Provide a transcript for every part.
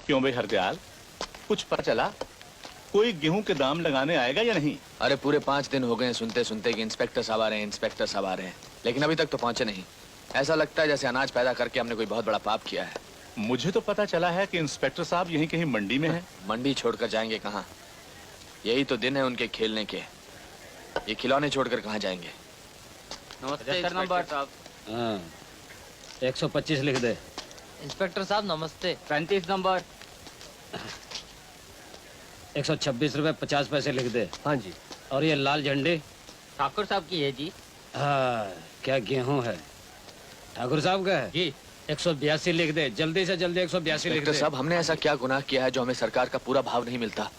क्यों भाई हरदयाल, कुछ पता चला? कोई गेहूं के दाम लगाने आएगा या नहीं? अरे पूरे 5 दिन हो गए सुनते सुनते कि इंस्पेक्टर साहब आ रहे हैं, इंस्पेक्टर साहब आ रहे हैं, लेकिन अभी तक तो पहुंचे नहीं। ऐसा लगता है जैसे अनाज पैदा करके हमने कोई बहुत बड़ा पाप किया है। मुझे तो पता चला है कि इंस्पेक्टर साहब यहीं कहीं मंडी में हैं। मंडी छोड़कर जाएंगे कहाँ? यही तो दिन है उनके खेलने के। ये खिलौने छोड़कर कहाँ जाएंगे? नमस्ते नंबर साहब। हाँ, 125 लिख दे। इंस्पेक्टर साहब नमस्ते। 35 नंबर। 126 रुपए 50 पैसे लिख दे। हाँ जी। और ये लाल झंडी? ठाकुर साहब की है जी। हाँ, क्या गेहूं है? ठाकुर साहब का है जी। 182 लिख दे, जल्दी से जल्दी 182 लिख इंस्पेक्टर दे। साहब, हमने ऐसा क्या गुनाह किया है जो हमें सरकार का पूरा भाव नहीं मिलता?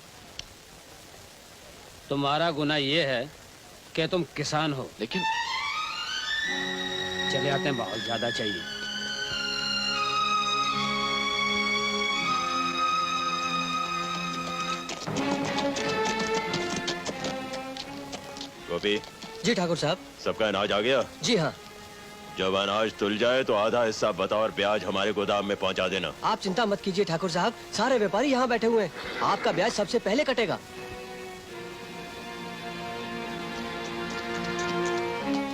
तुम्हारा गुनाह ये है कि तुम किसान हो। लेकिन चले आते हैं, बहुत ज्यादा चाहिए। गोपी, जी ठाकुर साहब। सबका अनाज आ गया? जी हाँ। जब अनाज तुल जाए तो आधा हिस्सा बतौर ब्याज हमारे गोदाम में पहुंचा देना। आप चिंता मत कीजिए ठाकुर साहब, सारे व्यापारी यहाँ बैठे हुए हैं। आपका ब्याज सबसे पहले कटेगा।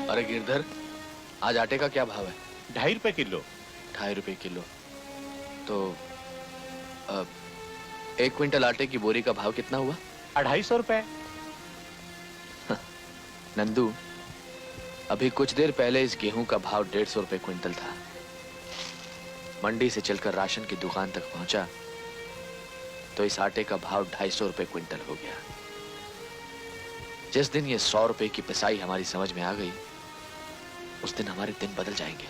अरे गिरधर, आज आटे का क्या भाव है? 2.5 रुपए किलो। 2.5 रुपए किलो। तो 1 क्विंटल आटे की बोरी का भाव कितना हुआ? 250 रुपए। नंदू, अभी कुछ देर पहले इस गेहूं का भाव 150 रुपए क्विंटल था। मंडी से चलकर राशन की दुकान तक पहुंचा तो इस आटे का भाव 250 रुपए क्विंटल हो गया। जिस दिन ये 100 रुपए की पिसाई हमारी समझ में आ गई, उस दिन हमारे दिन बदल जाएंगे।